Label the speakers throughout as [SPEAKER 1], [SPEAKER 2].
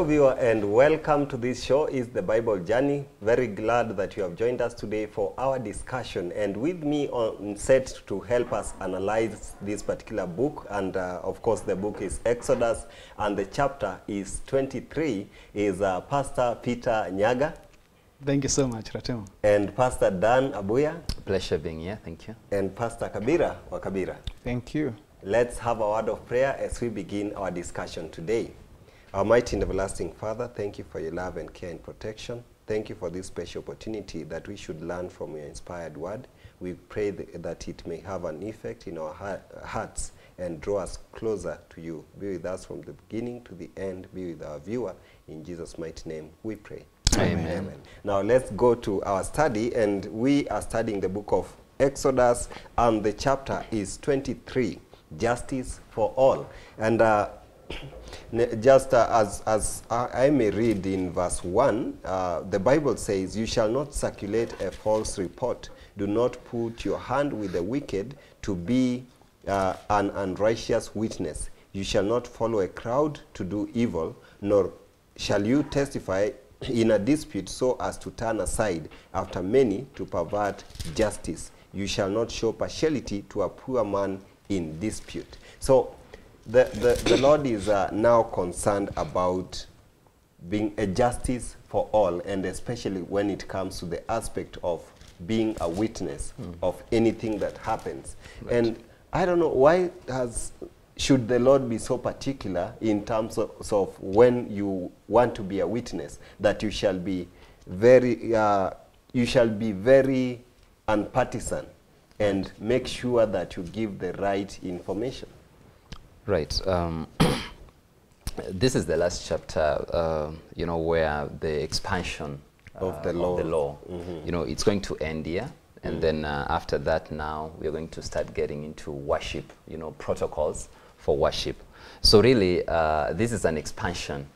[SPEAKER 1] viewer, and welcome to this show. Is the Bible Journey. Very glad that you have joined us today for our discussion, and with me on set to help us analyze this particular book, and of course the book is Exodus and the chapter is 23, is Pastor Peter Nyagah.
[SPEAKER 2] Thank you so much, Ratemo.
[SPEAKER 1] And Pastor Dan Abuya.
[SPEAKER 3] Pleasure being here, thank you.
[SPEAKER 1] And Pastor Kabira wa Kabira.
[SPEAKER 2] Thank you.
[SPEAKER 1] Let's have a word of prayer as we begin our discussion today. Our mighty and everlasting Father, thank you for your love and care and protection. Thank you for this special opportunity that we should learn from your inspired word. We pray that it may have an effect in our hearts and draw us closer to you. Be with us from the beginning to the end. Be with our viewer. In Jesus' mighty name we pray.
[SPEAKER 3] Amen.
[SPEAKER 1] Amen. Now let's go to our study, and we are studying the book of Exodus, and the chapter is 23, Justice for All. And just as I may read in verse 1, the Bible says, "You shall not circulate a false report. Do not put your hand with the wicked to be an unrighteous witness. You shall not follow a crowd to do evil, nor shall you testify in a dispute so as to turn aside after many to pervert justice. You shall not show partiality to a poor man in dispute." So the Lord is now concerned about being a justice for all, and especially when it comes to the aspect of being a witness of anything that happens. Right. And I don't know, why should the Lord be so particular in terms of when you want to be a witness, that you shall be very unpartisan and make sure that you give the right information?
[SPEAKER 3] Right. This is the last chapter, you know, where the expansion
[SPEAKER 1] of the law.
[SPEAKER 3] You know, it's going to end here. And then after that, now we're going to start getting into worship, you know, protocols for worship. So really, this is an expansion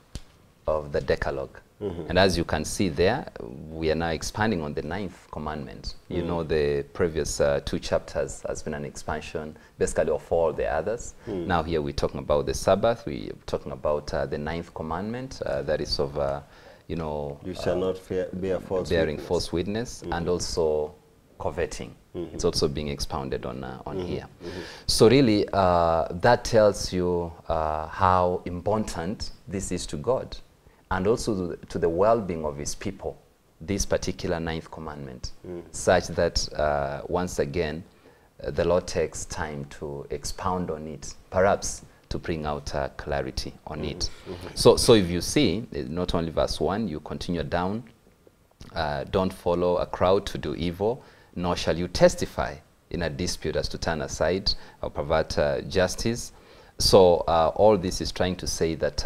[SPEAKER 3] of the Decalogue. And as you can see there, we are now expanding on the 9th commandment. You know, the previous 2 chapters has been an expansion, basically, of all the others. Now here we're talking about the Sabbath. We're talking about the 9th commandment, that is of, you know,
[SPEAKER 1] you shall not bear false
[SPEAKER 3] bearing
[SPEAKER 1] witness.
[SPEAKER 3] false witness, and also coveting. It's also being expounded on here. So really, that tells you how important this is to God, and also to the well-being of his people, this particular 9th commandment, such that once again, the Lord takes time to expound on it, perhaps to bring out clarity on it. So if you see, not only verse 1, you continue down, don't follow a crowd to do evil, nor shall you testify in a dispute as to turn aside or pervert justice. So all this is trying to say that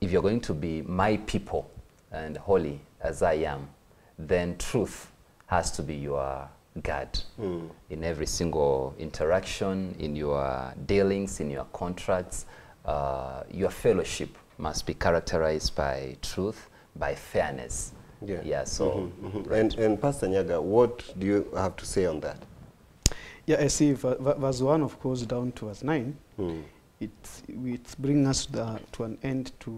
[SPEAKER 3] if you're going to be my people and holy as I am, then truth has to be your guide in every single interaction, in your dealings, in your contracts. Your fellowship must be characterized by truth, by fairness. Yeah, so
[SPEAKER 1] Right. And Pastor Nyagah, what do you have to say on that?
[SPEAKER 2] Yeah, I see verse 1, of course, down to verse 9. It brings us to an end to,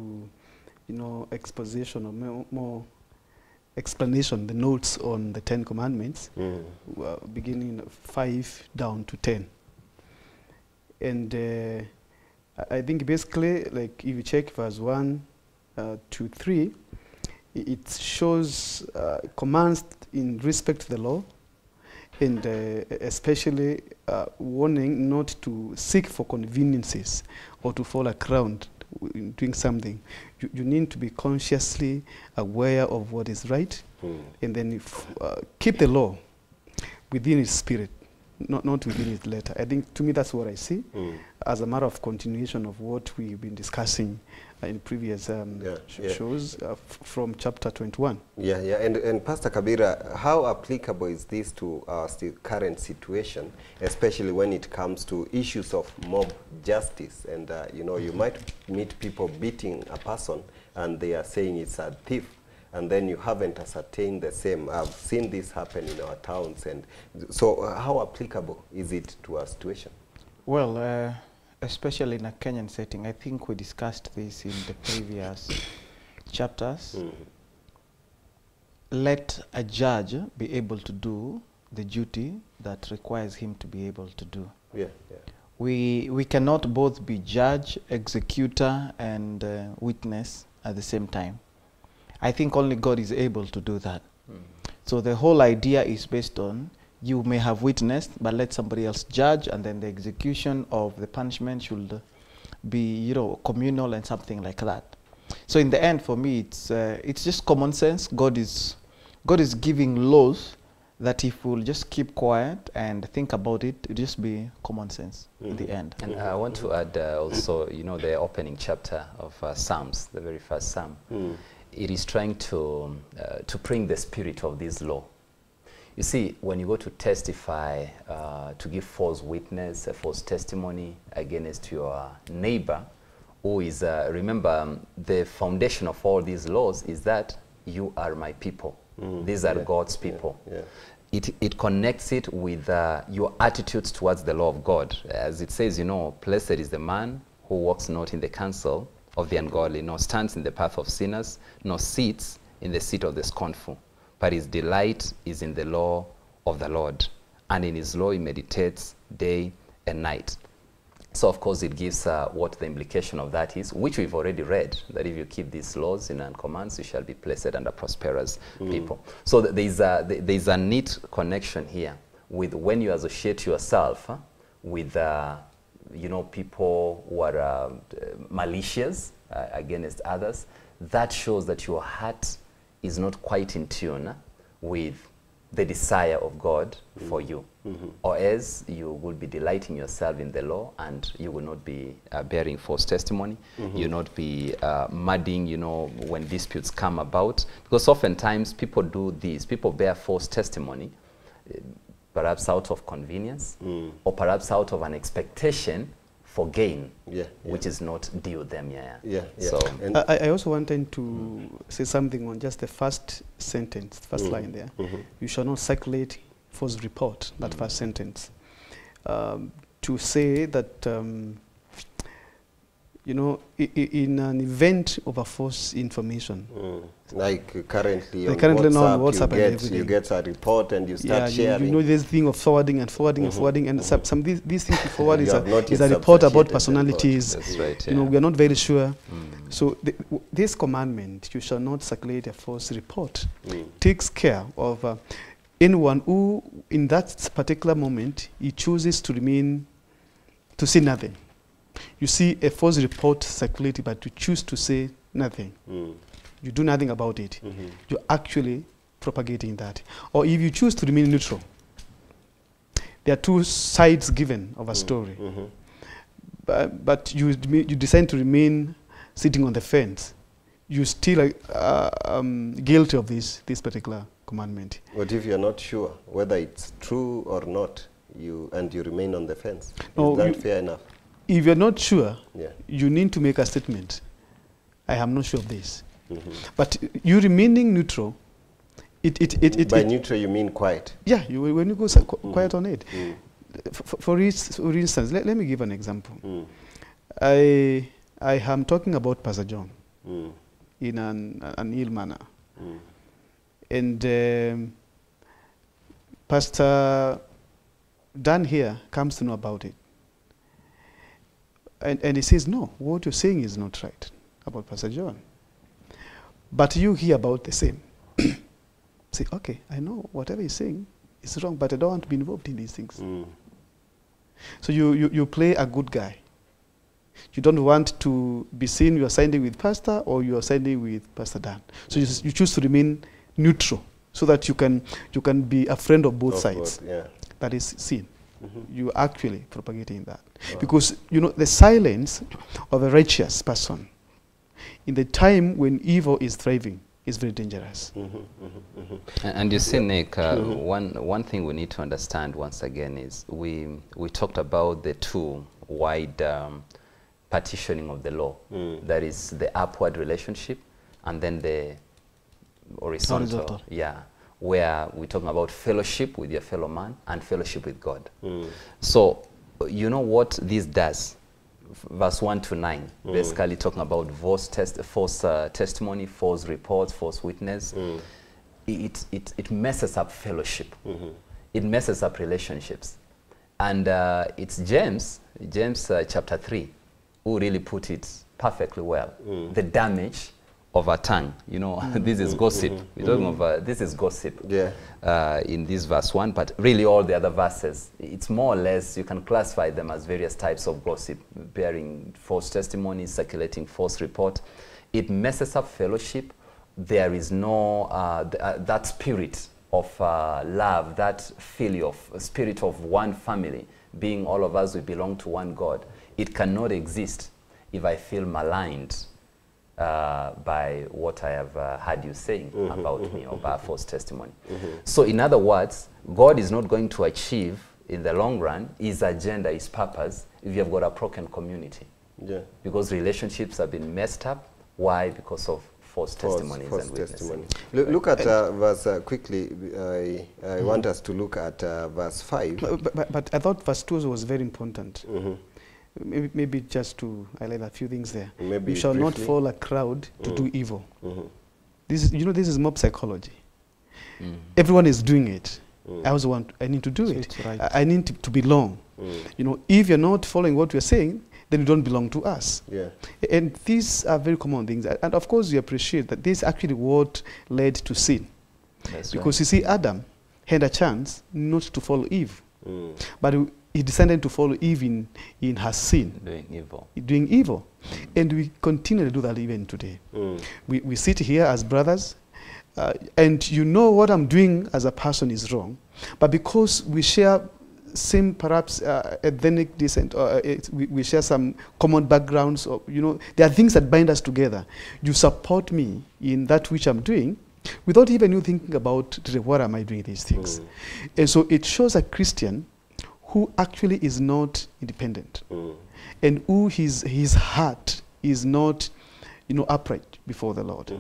[SPEAKER 2] you know, exposition or more explanation, the notes on the 10 commandments, beginning 5 down to 10. And I think basically, like, if you check verse 1 to 3, it shows commands in respect to the law, and especially warning not to seek for conveniences or to fall a crowd in doing something. You need to be consciously aware of what is right, and then keep the law within its spirit, not within its letter. I think, to me, that's what I see as a matter of continuation of what we've been discussing in previous shows from chapter 21.
[SPEAKER 1] And Pastor Kabira, how applicable is this to our current situation, especially when it comes to issues of mob justice? And you know, you might meet people beating a person and they are saying it's a thief, and then you haven't ascertained the same. I've seen this happen in our towns. And so how applicable is it to our situation?
[SPEAKER 4] Well, especially in a Kenyan setting, I think we discussed this in the previous chapters. Let a judge be able to do the duty that requires him to be able to do.
[SPEAKER 1] Yeah, yeah.
[SPEAKER 4] We cannot both be judge, executor, and witness at the same time. I think only God is able to do that. So the whole idea is based on, you may have witnessed, but let somebody else judge, and then the execution of the punishment should be, you know, communal and something like that. So in the end, for me, it's just common sense. God is giving laws that if we'll just keep quiet and think about it, it'll just be common sense in the end.
[SPEAKER 3] And I want to add also, you know, the opening chapter of Psalms, the very first Psalm. It is trying to bring the spirit of this law. You see, when you go to testify, to give false witness, a false testimony against your neighbor, who is, remember, the foundation of all these laws is that you are my people. These are God's people. It connects it with your attitudes towards the law of God. As it says, you know, blessed is the man who walks not in the counsel of the ungodly, nor stands in the path of sinners, nor sits in the seat of the scornful. But his delight is in the law of the Lord, and in his law he meditates day and night. So, of course, it gives what the implication of that is, which we've already read, that if you keep these laws and commands, you shall be blessed and a prosperous people. So there's a neat connection here with when you associate yourself with, you know, people who are malicious against others. That shows that your heart is not quite in tune with the desire of God for you. Or else you will be delighting yourself in the law, and you will not be bearing false testimony. You will not be muddying, you know, when disputes come about. Because oftentimes people do this. People bear false testimony, perhaps out of convenience, or perhaps out of an expectation for gain, which is not due them. So
[SPEAKER 2] I also wanted to say something on just the first sentence, first line there. You shall not circulate false report, that first sentence. To say that, you know, in an event of a false information.
[SPEAKER 1] Like currently on
[SPEAKER 2] WhatsApp,
[SPEAKER 1] you get a report and you start sharing.
[SPEAKER 2] You know this thing of forwarding and forwarding and forwarding, and some these things you forward is a report about personalities.
[SPEAKER 3] That's right,
[SPEAKER 2] you know, we are not very sure. So this commandment, you shall not circulate a false report, takes care of anyone who, in that particular moment, he chooses to say nothing. You see a false report circulated, but you choose to say nothing. You do nothing about it. You're actually propagating that. Or if you choose to remain neutral, there are two sides given of a story. But you decide to remain sitting on the fence. You're still guilty of this particular commandment.
[SPEAKER 1] But if you're not sure whether it's true or not, you remain on the fence,
[SPEAKER 2] no,
[SPEAKER 1] is that fair enough?
[SPEAKER 2] If you're not sure, you need to make a statement. I am not sure of this. But you remaining neutral,
[SPEAKER 1] by neutral you mean quiet?
[SPEAKER 2] Yeah, when you go quiet on it. For instance, let me give an example. I am talking about Pastor John in an ill manner. And Pastor Dan here comes to know about it. And he says, no, what you're saying is not right about Pastor John. But you hear about the same. Say, okay, I know whatever he's saying is wrong, but I don't want to be involved in these things. So you play a good guy. You don't want to be seen you are siding with Pastor or you are siding with Pastor Dan. So you choose to remain neutral so that you can be a friend of both sides. That is sin. You are actually propagating that. Because, you know, the silence of a righteous person in the time when evil is thriving is very dangerous.
[SPEAKER 3] And you see, Nick, one thing we need to understand once again is we talked about the two wide partitioning of the law. That is the upward relationship and then the horizontal. Where we're talking about fellowship with your fellow man and fellowship with God. So, you know what this does? verse 1 to 9, basically talking about false testimony, false reports, false witness. It messes up fellowship. It messes up relationships. And it's James chapter 3, who really put it perfectly well. The damage of a tongue. You know, this is gossip. We're talking of, this is gossip in this verse 1, but really all the other verses, it's more or less, you can classify them as various types of gossip, bearing false testimonies, circulating false report. It messes up fellowship. There is no, that spirit of love, that filial spirit of one family, being all of us, we belong to one God. It cannot exist if I feel maligned by what I have heard you saying about me, or by false testimony. So in other words, God is not going to achieve in the long run his agenda, his purpose, if you have got a broken community. Because relationships have been messed up. Why? Because of false testimonies and witnesses.
[SPEAKER 1] Look at verse quickly. I want us to look at verse 5.
[SPEAKER 2] But I thought verse 2 was very important. Maybe just to highlight a few things there.
[SPEAKER 1] Maybe
[SPEAKER 2] you shall
[SPEAKER 1] briefly.
[SPEAKER 2] not follow a crowd to do evil. This, you know, this is mob psychology. Everyone is doing it. I also want. I need to do it.
[SPEAKER 4] Right.
[SPEAKER 2] I need to belong. You know, if you're not following what we're saying, then you don't belong to us. And these are very common things. And of course, we appreciate that this is actually what led to sin.
[SPEAKER 3] That's
[SPEAKER 2] because you see, Adam had a chance not to follow Eve, but he decided to follow Eve in her sin. Doing evil. And we continue to do that even today. We sit here as brothers, and you know what I'm doing as a person is wrong, but because we share same perhaps ethnic descent, or we share some common backgrounds, or you know, there are things that bind us together. You support me in that which I'm doing without even you thinking about what am I doing these things. And so it shows a Christian who actually is not independent, and who his heart is not, you know, upright before the Lord.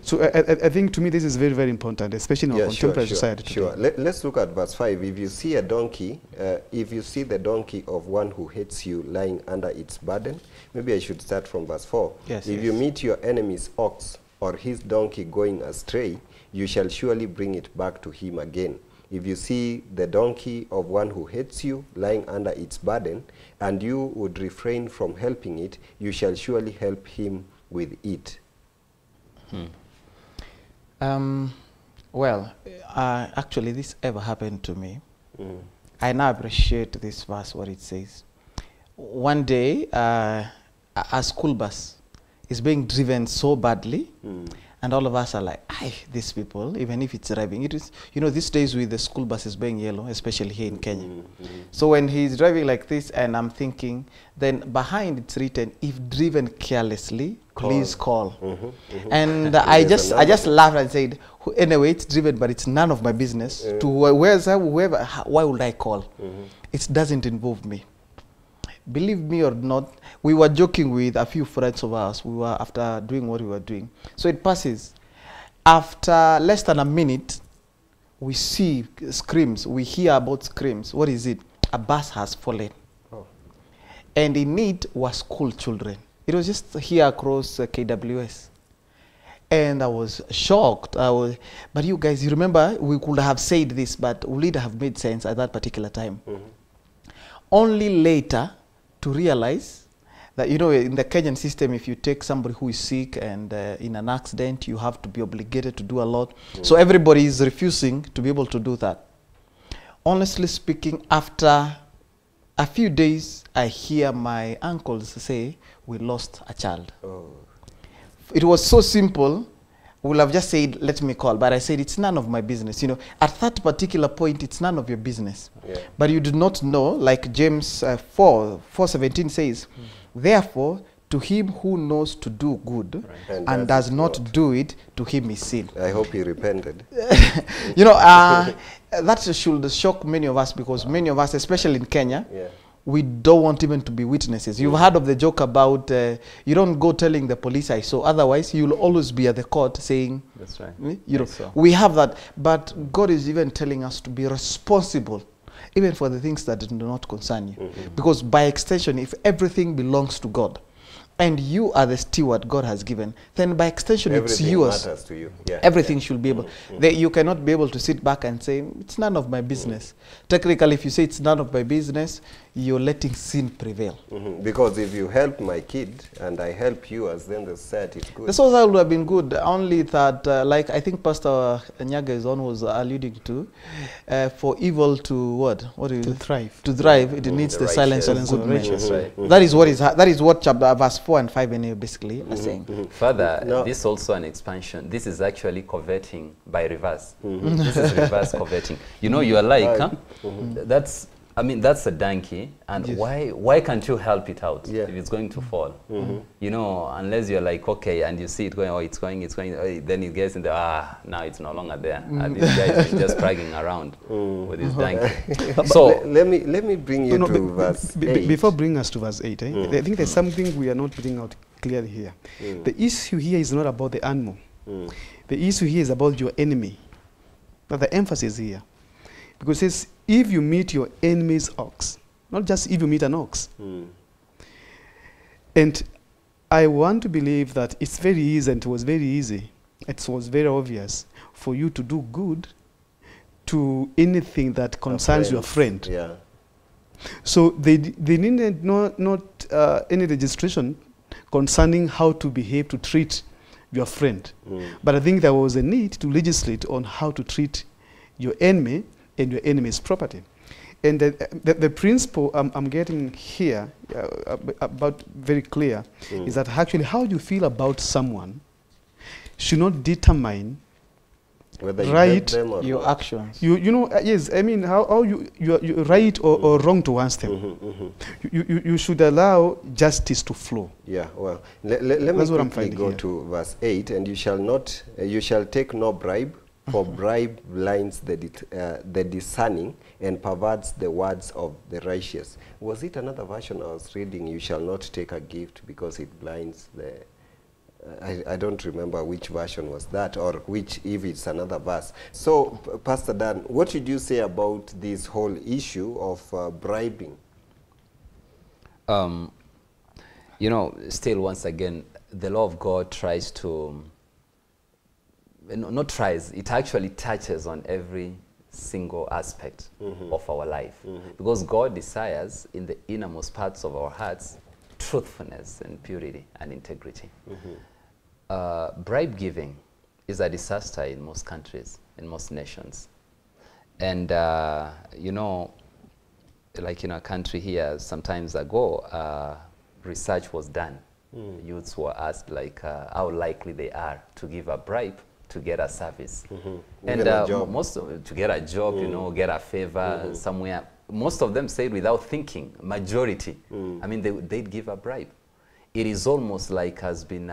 [SPEAKER 2] So I think to me this is very, very important, especially in our contemporary society today.
[SPEAKER 1] Let's look at verse 5. If you see a donkey, if you see the donkey of one who hates you lying under its burden, maybe I should start from verse 4. If you meet your enemy's ox or his donkey going astray, you shall surely bring it back to him again. If you see the donkey of one who hates you lying under its burden, and you would refrain from helping it, you shall surely help him with it.
[SPEAKER 4] Well, actually, this ever happened to me. I now appreciate this verse, what it says. One day, a school bus is being driven so badly, and all of us are like, "Aye, these people," even if it's driving. It is, you know, these days with the school buses being yellow, especially here in Kenya. So when he's driving like this, and I'm thinking, then behind it's written, "If driven carelessly, please call." And I just laughed and said, "Anyway, it's driven, but it's none of my business. To whoever, why would I call? It doesn't involve me." Believe me or not, we were joking with a few friends of ours. We were after doing what we were doing. So it passes. After less than a minute, we see screams. We hear about screams. What is it? A bus has fallen. And in it was school children. It was just here across KWS. And I was shocked. But you guys, you remember, we could have said this, but would it have made sense at that particular time? Only later to realize that, you know, in the Kenyan system, if you take somebody who is sick and in an accident, you have to be obligated to do a lot. So everybody is refusing to be able to do that. Honestly speaking, after a few days, I hear my uncles say, "We lost a child." It was so simple. I would have just said, "Let me call," but I said, "It's none of my business." You know, at that particular point, it's none of your business. But you do not know, like James 4:17 says, "Therefore, to him who knows to do good and does not do it, to him is sin."
[SPEAKER 1] I hope he repented.
[SPEAKER 4] You know, that should shock many of us, because many of us, especially in Kenya, we don't want even to be witnesses. You've heard of the joke about you don't go telling the police I saw, otherwise you'll always be at the court saying,
[SPEAKER 3] "That's right."
[SPEAKER 4] You know, we have that, but God is even telling us to be responsible. even for the things that do not concern you. Because by extension, if everything belongs to God, and you are the steward God has given, then by extension
[SPEAKER 1] Everything
[SPEAKER 4] it's yours.
[SPEAKER 1] matters to you. Yeah.
[SPEAKER 4] Everything should be able. You cannot be able to sit back and say, it's none of my business. Technically, if you say it's none of my business, you're letting sin prevail.
[SPEAKER 1] Because if you help my kid and I help you, as then the society is good.
[SPEAKER 4] The society would have been good, only that, like I think Pastor Nyagah was alluding to, for evil to what? What do you
[SPEAKER 2] To thrive.
[SPEAKER 4] To thrive, it needs the silence of
[SPEAKER 2] Silence
[SPEAKER 4] good
[SPEAKER 2] of
[SPEAKER 4] men.
[SPEAKER 2] righteous.
[SPEAKER 4] That is what chapter verse 4 and 5 anyway basically are saying.
[SPEAKER 3] Further,
[SPEAKER 1] No.
[SPEAKER 3] this is also an expansion. This is actually coveting by reverse. This is reverse coveting. You know, you are like, huh? That's, I mean, that's a donkey, and
[SPEAKER 4] Yes.
[SPEAKER 3] why can't you help it out
[SPEAKER 1] Yeah.
[SPEAKER 3] if it's going to fall? You know, unless you're like, okay, and you see it going, oh, it's going, oh, then it gets in the, now it's no longer there. And this guy is just dragging around with his donkey. So,
[SPEAKER 1] let me bring you to verse 8.
[SPEAKER 2] Before bringing us to verse 8, I think there's something we are not putting out clearly here. The issue here is not about the animal. The issue here is about your enemy. Now the emphasis here. Because it says, if you meet your enemy's ox, not just if you meet an ox. And I want to believe that it's very easy, and it was very easy, it was very obvious for you to do good to anything that concerns your friend.
[SPEAKER 1] Yeah.
[SPEAKER 2] So they needed not any registration concerning how to behave to treat your friend. But I think there was a need to legislate on how to treat your enemy and your enemy's property. And the principle I'm getting here about very clear is that actually how you feel about someone should not determine
[SPEAKER 1] Whether you
[SPEAKER 2] right
[SPEAKER 1] help them or
[SPEAKER 4] Your
[SPEAKER 1] not.
[SPEAKER 4] actions.
[SPEAKER 2] you know yes, I mean how you're right or wrong towards them. You should allow justice to flow.
[SPEAKER 1] Yeah, well, let me
[SPEAKER 2] That's what I'm
[SPEAKER 1] quickly
[SPEAKER 2] finding
[SPEAKER 1] go
[SPEAKER 2] here.
[SPEAKER 1] to verse 8. And you shall take no bribe, for bribe blinds the discerning and perverts the words of the righteous. Was it another version I was reading? You shall not take a gift because it blinds the... I don't remember which version was that, or which, if it's another verse. So, Pastor Dan, what should you say about this whole issue of bribing?
[SPEAKER 3] you know, still once again, the law of God tries to, not tries, it actually touches on every single aspect of our life. Because God desires in the innermost parts of our hearts truthfulness and purity and integrity. Bribe giving is a disaster in most countries, in most nations. And, you know, like in our country here, some times ago, research was done. Youths were asked like how likely they are to give a bribe to get a service. And most of, to get a job, you know, get a favor somewhere. Most of them said without thinking, majority, I mean, they'd give a bribe. It is almost like has been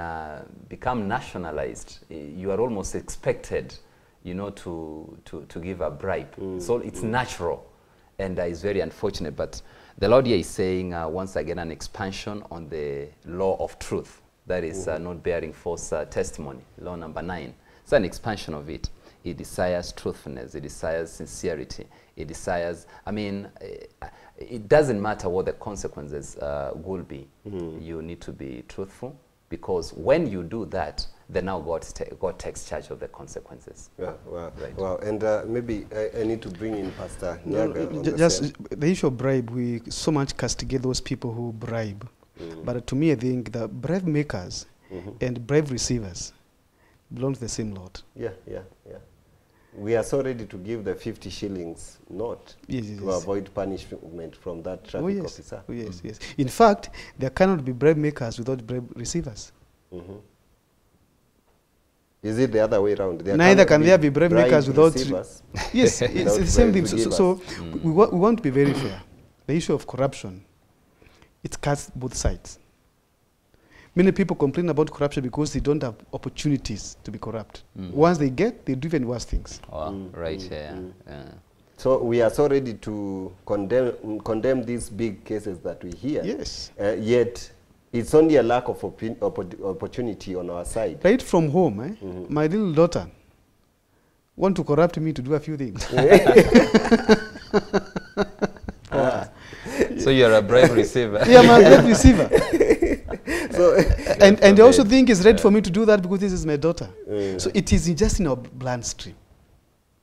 [SPEAKER 3] become nationalized. You are almost expected, you know, to give a bribe. So it's natural, and it's very unfortunate. But the Lord here is saying once again an expansion on the law of truth. That is not bearing false testimony. Law number 9. It's an expansion of it. It desires truthfulness. It desires sincerity. It desires, I mean, it doesn't matter what the consequences will be. You need to be truthful, because when you do that, then now God takes charge of the consequences.
[SPEAKER 1] Yeah, wow.
[SPEAKER 3] Right.
[SPEAKER 1] Wow. And maybe I need to bring in Pastor Nyagah. on the
[SPEAKER 2] Just
[SPEAKER 1] same.
[SPEAKER 2] the issue of bribe, we so much castigate those people who bribe. But to me, I think the bribe makers and bribe receivers belong to the same lot.
[SPEAKER 1] Yeah, yeah, yeah. We are so ready to give the 50 shillings note
[SPEAKER 2] Yes, yes,
[SPEAKER 1] to
[SPEAKER 2] yes.
[SPEAKER 1] avoid punishment from that traffic
[SPEAKER 2] Oh yes,
[SPEAKER 1] officer.
[SPEAKER 2] oh yes, yes. In fact, there cannot be bribe makers without bribe receivers.
[SPEAKER 1] Is it the other way around?
[SPEAKER 2] Neither can there be bribe makers without
[SPEAKER 1] receivers?
[SPEAKER 2] Yes, it's
[SPEAKER 1] Without
[SPEAKER 2] the same
[SPEAKER 1] bribe
[SPEAKER 2] thing.
[SPEAKER 1] givers.
[SPEAKER 2] So we want to be very fair. The issue of corruption, it cuts both sides. Many people complain about corruption because they don't have opportunities to be corrupt. Once they get, they do even worse things.
[SPEAKER 3] Right here.
[SPEAKER 1] So we are so ready to condemn these big cases that we hear.
[SPEAKER 2] Yes.
[SPEAKER 1] Yet it's only a lack of opportunity on our side.
[SPEAKER 2] Right from home, my little daughter want to corrupt me to do a few things.
[SPEAKER 3] So you're a bribe receiver.
[SPEAKER 2] Yeah, I'm a bribe receiver.
[SPEAKER 1] So,
[SPEAKER 2] and I also think it's right for me to do that because this is my daughter. So it is just in our bloodstream.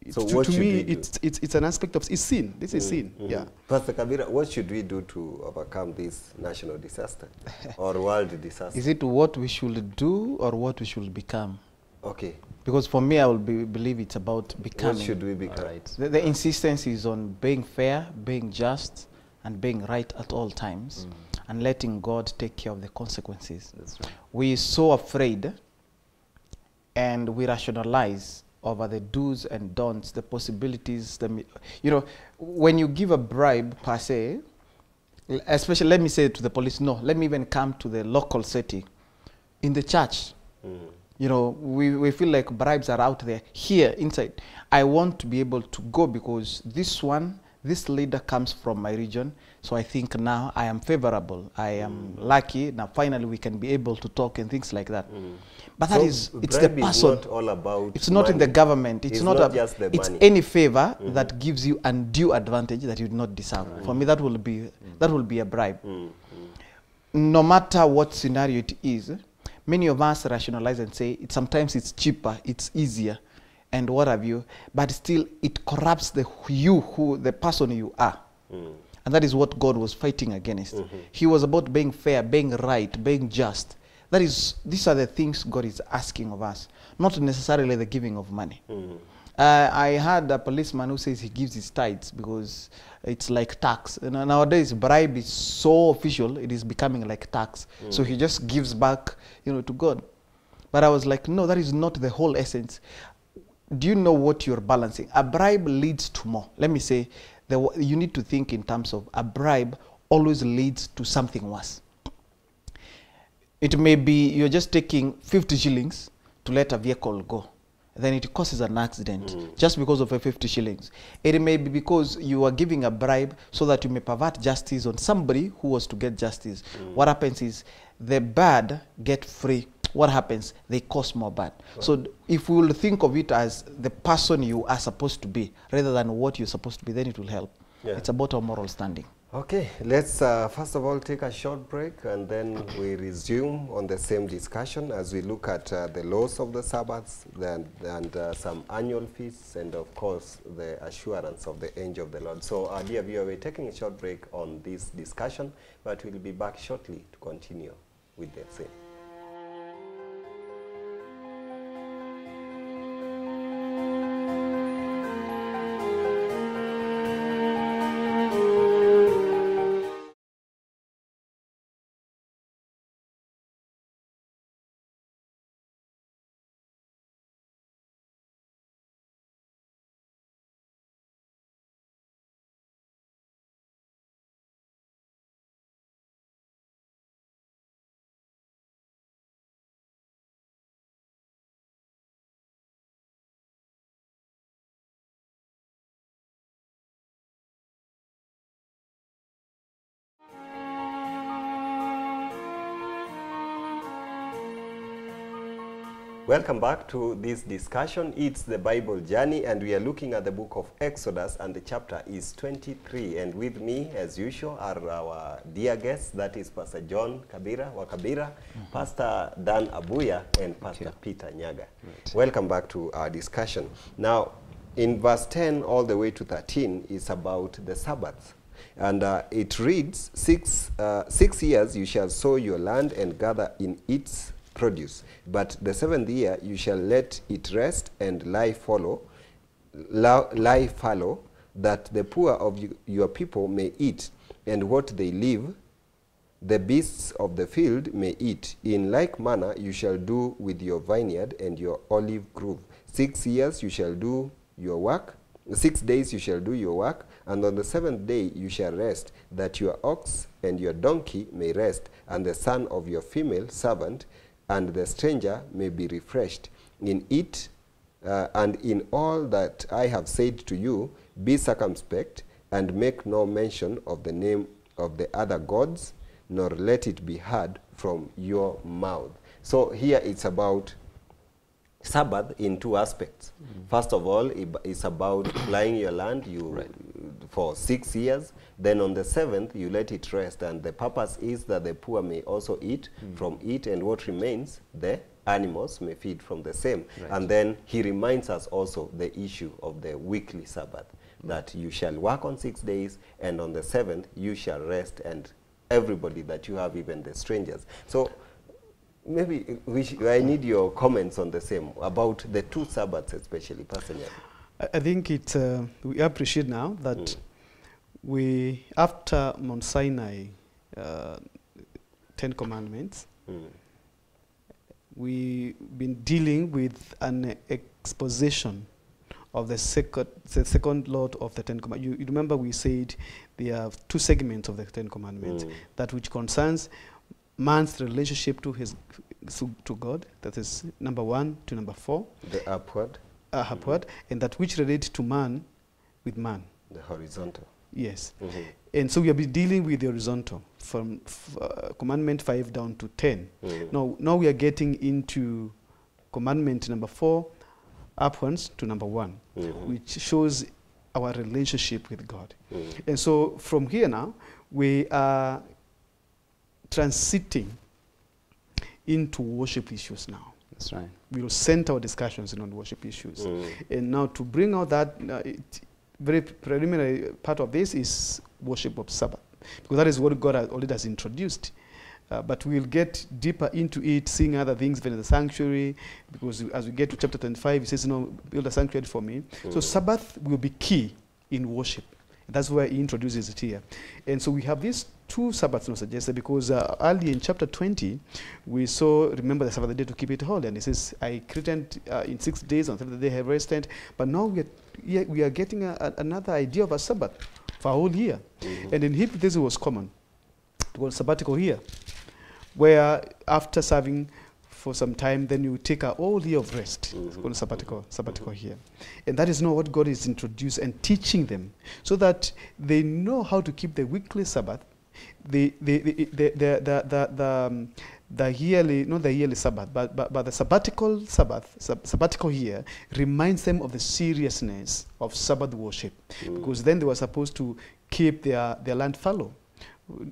[SPEAKER 1] So
[SPEAKER 2] to
[SPEAKER 1] what should
[SPEAKER 2] me,
[SPEAKER 1] we do?
[SPEAKER 2] it's an aspect of it's sin. This is sin. Yeah.
[SPEAKER 1] Pastor Kabira, what should we do to overcome this national disaster or world disaster?
[SPEAKER 4] Is it what we should do or what we should become?
[SPEAKER 1] Okay.
[SPEAKER 4] Because for me, I will believe it's about becoming.
[SPEAKER 1] What should we become?
[SPEAKER 3] All right.
[SPEAKER 4] The insistence is on being fair, being just, and being right at all times, and letting God take care of the consequences.
[SPEAKER 3] That's right.
[SPEAKER 4] We're so afraid, and we rationalize over the do's and don'ts, the possibilities. You know, when you give a bribe per se, especially, let me say to the police, no, let me even come to the local setting. In the church, you know, we feel like bribes are out there. Here, inside, I want to be able to go because this leader comes from my region, so I think now I am favorable. I am lucky. Now finally we can be able to talk and things like that. But that is, it's the person.
[SPEAKER 1] Not all about
[SPEAKER 4] it's not
[SPEAKER 1] money.
[SPEAKER 4] in the government. It's not
[SPEAKER 1] just the
[SPEAKER 4] it's
[SPEAKER 1] money.
[SPEAKER 4] any favor that gives you undue advantage that you do not deserve. For me, that will be a bribe. No matter what scenario it is, many of us rationalize and say sometimes it's cheaper, it's easier, and what have you, but still it corrupts the person you are. And that is what God was fighting against. He was about being fair, being right, being just. These are the things God is asking of us, not necessarily the giving of money. I had a policeman who says he gives his tithes because it's like tax. You know, nowadays, bribe is so official, it is becoming like tax. So he just gives back, you know, to God. But I was like, no, that is not the whole essence. Do you know what you're balancing? A bribe leads to more. Let me say, you need to think in terms of a bribe always leads to something worse. It may be you're just taking 50 shillings to let a vehicle go. Then it causes an accident just because of a 50 shillings. It may be because you are giving a bribe so that you may pervert justice on somebody who was to get justice. What happens is the bad get free. What happens? They cause more bad. Right. So if we will think of it as the person you are supposed to be rather than what you're supposed to be, then it will help. Yeah. It's about our moral standing.
[SPEAKER 1] Okay, let's first of all take a short break and then we resume on the same discussion as we look at the laws of the Sabbath and some annual feasts and of course the assurance of the angel of the Lord. So dear viewer, we're taking a short break on this discussion, but we'll be back shortly to continue with the same. Welcome back to this discussion. It's the Bible journey and we are looking at the book of Exodus and the chapter is 23. And with me, as usual, are our dear guests, that is Pastor John Kabira, Pastor Dan Abuya, and Pastor Peter Nyagah. Right. Welcome back to our discussion. Now, in verse 10 all the way to 13 is about the Sabbath. And it reads, 6 years you shall sow your land and gather in its produce, but the 7th year you shall let it rest and lie fallow, that the poor of your people may eat, and what they leave, the beasts of the field may eat. In like manner you shall do with your vineyard and your olive grove. 6 years you shall do your work, 6 days you shall do your work, and on the 7th day you shall rest, that your ox and your donkey may rest, and the son of your female servant and the stranger may be refreshed. In it and in all that I have said to you, be circumspect, and make no mention of the name of the other gods, nor let it be heard from your mouth. So here it's about Sabbath in two aspects. First of all, it's about plying your land. You for 6 years. Then on the 7th, you let it rest. And the purpose is that the poor may also eat from it, and what remains, the animals may feed from the same.
[SPEAKER 3] Right.
[SPEAKER 1] And then he reminds us also the issue of the weekly Sabbath, that you shall work on 6 days, and on the 7th you shall rest, and everybody that you have, even the strangers. So maybe I need your comments on the same, about the 2 Sabbaths especially, Pastor Nyagah.
[SPEAKER 2] I think it's, we appreciate now that we, after Mount Sinai, 10 Commandments, we've been dealing with an exposition of the second lot of the 10 Commandments. You remember we said there are 2 segments of the 10 Commandments, that which concerns man's relationship to God, that is number 1 to number 4.
[SPEAKER 1] The upward.
[SPEAKER 2] Upward, and that which relates to man with man.
[SPEAKER 1] The horizontal.
[SPEAKER 2] Yes. And so we have been dealing with the horizontal from commandment 5 down to 10. Now we are getting into commandment number 4 upwards to number 1, which shows our relationship with God. And so from here now, we are transiting into worship issues now.
[SPEAKER 3] That's right.
[SPEAKER 2] We will center our discussions on worship issues. And now to bring out that very preliminary part of this is worship of Sabbath, because that is what God already has introduced. But we'll get deeper into it, seeing other things in the sanctuary, because as we get to chapter 25, it says, build a sanctuary for me. So Sabbath will be key in worship. That's why he introduces it here. And so we have these 2 Sabbaths suggested, because early in chapter 20, we saw, remember the Sabbath day to keep it holy. And it says, I created in 6 days, on the 7th day I have rested. But now we are getting another idea of a Sabbath for a whole year. And in Hebrew, this was common. It was sabbatical year, where after serving for some time, then you take a whole year of rest. It's called sabbatical year. And that is now what God is introduced and teaching them, so that they know how to keep the weekly Sabbath, the yearly, not the yearly Sabbath, but the sabbatical Sabbath, sabbatical year reminds them of the seriousness of Sabbath worship, because then they were supposed to keep their land fallow,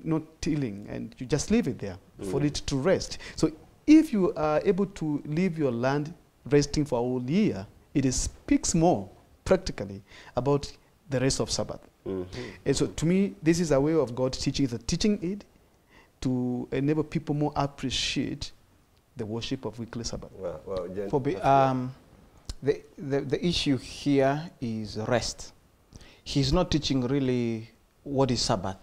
[SPEAKER 2] not tilling, and you just leave it there for it to rest. So if you are able to leave your land resting for a whole year, it speaks more practically about the rest of Sabbath. And so to me, this is a way of God teaching it to enable people more appreciate the worship of weekly Sabbath.
[SPEAKER 4] The issue here is rest. He's not teaching really what is Sabbath,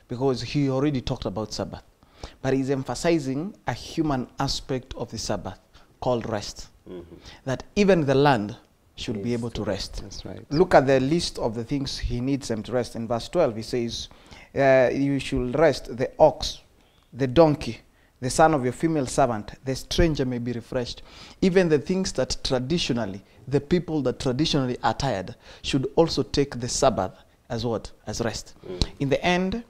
[SPEAKER 4] because he already talked about Sabbath. But he's emphasizing a human aspect of the Sabbath called rest. That even the land should be able to rest.
[SPEAKER 3] That's right.
[SPEAKER 4] Look at the list of the things he needs them to rest. In verse 12, he says, you should rest the ox, the donkey, the son of your female servant, the stranger may be refreshed. Even the things that traditionally, the people that traditionally are tired, should also take the Sabbath as what? As rest. In the end,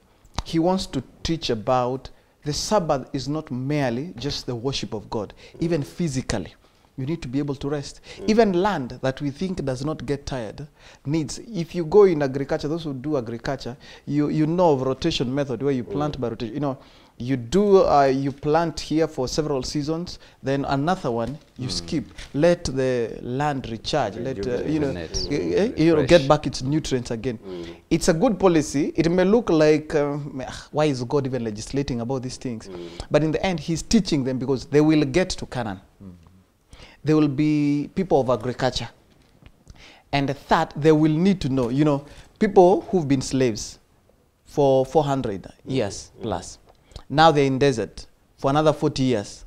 [SPEAKER 4] he wants to teach about the Sabbath is not merely just the worship of God. Even physically, you need to be able to rest. Even land that we think does not get tired needs, if you go in agriculture, those who do agriculture, you know of rotation method where you plant by rotation. You know, you plant here for several seasons, then another one you skip. Let the land recharge. Let get back its nutrients again. It's a good policy. It may look like why is God even legislating about these things? But in the end, he's teaching them because they will get to Canaan. They will be people of agriculture, and that they will need to know. People who've been slaves for 400 years plus. Now they're in desert for another 40 years.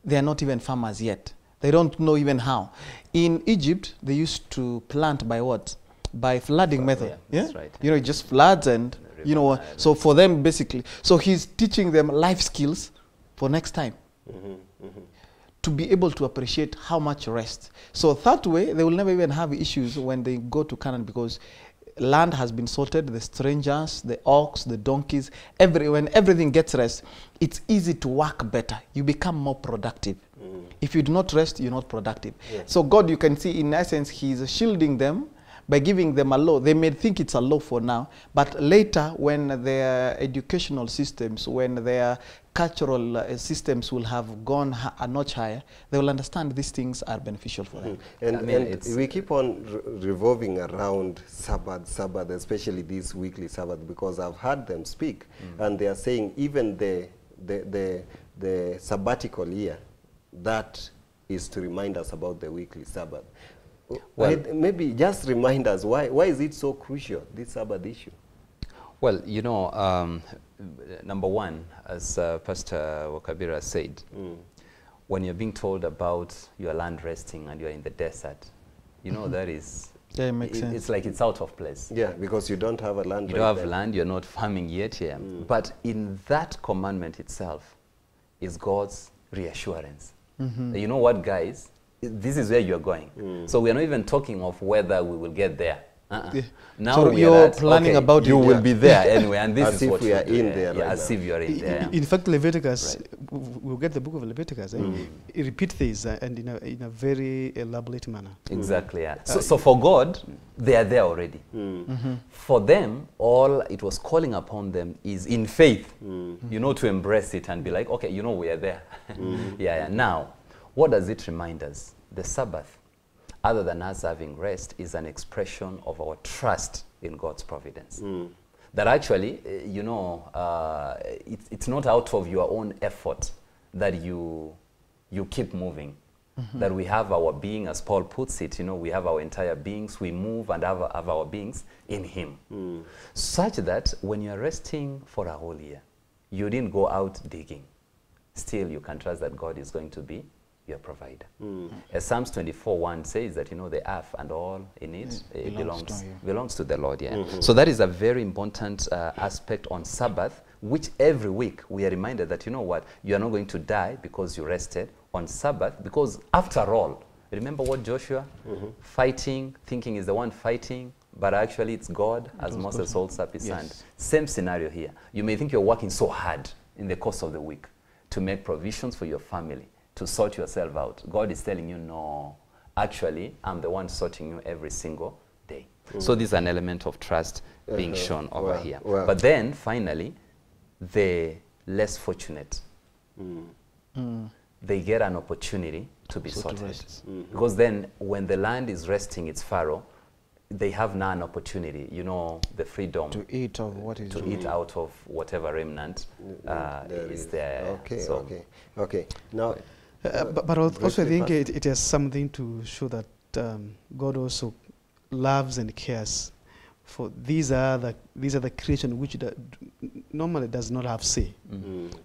[SPEAKER 4] They are not even farmers yet. They don't know even how. In Egypt, they used to plant by what? By flooding method. Yeah?
[SPEAKER 3] That's right.
[SPEAKER 4] It just floods and, so for them basically. So he's teaching them life skills for next time. To be able to appreciate how much rest. So that way, they will never even have issues when they go to Canaan, because land has been sorted, the strangers, the ox, the donkeys, when everything gets rest, it's easy to work better. You become more productive. If you do not rest, you're not productive. So God, you can see, in essence, he's shielding them, by giving them a law. They may think it's a law for now, but later when their educational systems, when their cultural systems will have gone a notch higher, they will understand these things are beneficial for them.
[SPEAKER 1] And we keep on revolving around Sabbath, especially this weekly Sabbath, because I've heard them speak, and they are saying even the sabbatical year, that is to remind us about the weekly Sabbath. Well, maybe just remind us, why is it so crucial, this Sabbath issue?
[SPEAKER 3] Well, you know, number one, as Pastor Kabira said, when you're being told about your land resting and you're in the desert, you know, that is,
[SPEAKER 4] yeah, it makes sense.
[SPEAKER 3] It's like it's out of place.
[SPEAKER 1] Yeah, because you don't have a land.
[SPEAKER 3] You don't have land, you're not farming yet here. But in that commandment itself is God's reassurance. You know what, guys? This is where you're going. So we're not even talking of whether we will get there.
[SPEAKER 4] Yeah.
[SPEAKER 3] Now
[SPEAKER 4] so you're planning about
[SPEAKER 3] you
[SPEAKER 4] it.
[SPEAKER 3] will be there anyway, and this
[SPEAKER 1] as
[SPEAKER 3] is
[SPEAKER 1] if
[SPEAKER 3] what
[SPEAKER 1] we are in
[SPEAKER 3] there.
[SPEAKER 1] there.
[SPEAKER 3] Yeah,
[SPEAKER 1] Right
[SPEAKER 3] as
[SPEAKER 1] now.
[SPEAKER 3] if you are in there.
[SPEAKER 2] In fact, Leviticus, we'll get the book of Leviticus. It repeats this and in a very elaborate manner.
[SPEAKER 3] Exactly. Yeah. So for God, they are there already. For them, all it was calling upon them is in faith, you know, to embrace it and be like, okay, you know, we are there. Yeah. Now, what does it remind us? The Sabbath, other than us having rest, is an expression of our trust in God's providence. That actually, you know, it's not out of your own effort that you keep moving. That we have our being, as Paul puts it, you know, we have our entire beings, we move and have our beings in Him. Such that when you're resting for a whole year, you didn't go out digging. Still, you can trust that God is going to be your provider. As Psalms 24:1 says that, you know, the earth and all in it, it belongs to the Lord. Yeah. So that is a very important aspect on Sabbath, which every week we are reminded that, you know what, you are not going to die because you rested on Sabbath, because after all, remember what Joshua fighting, thinking is the one fighting, but actually it's God, as Moses holds up his hand. Same scenario here. You may think you're working so hard in the course of the week to make provisions for your family, to sort yourself out. God is telling you, no, actually, I'm the one sorting you every single day. So this is an element of trust being shown over here. But then, finally, the less fortunate, they get an opportunity to be sorted. Because then, when the land is resting its fallow, they have now an opportunity, you know, the freedom
[SPEAKER 4] to eat of what is
[SPEAKER 3] eat out of whatever remnant is there.
[SPEAKER 1] Okay. Now,
[SPEAKER 2] but also I think it has something to show that God also loves and cares for these are the creation which normally does not have say.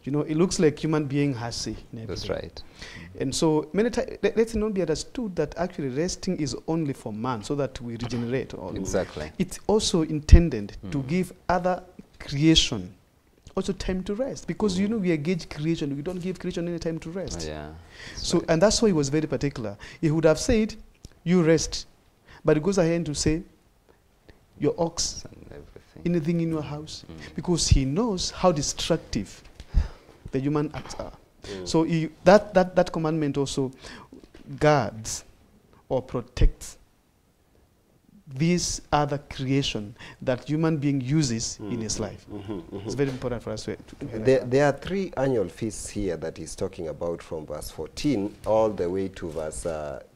[SPEAKER 2] You know, it looks like human being has say.
[SPEAKER 3] That's right.
[SPEAKER 2] And so many times, let's not be understood that actually resting is only for man, so that we regenerate.
[SPEAKER 3] Exactly.
[SPEAKER 2] It's also intended to give other creation also time to rest, because you know we engage creation. We don't give creation any time to rest.
[SPEAKER 3] Yeah.
[SPEAKER 2] So and that's why he was very particular. He would have said, "You rest," but he goes ahead to say, "Your ox, anything in your house," because he knows how destructive the human acts are. So that commandment also guards or protects these other creation that human being uses in his life. It's very important for us to
[SPEAKER 1] there are 3 annual feasts here that he's talking about, from verse 14 all the way to verse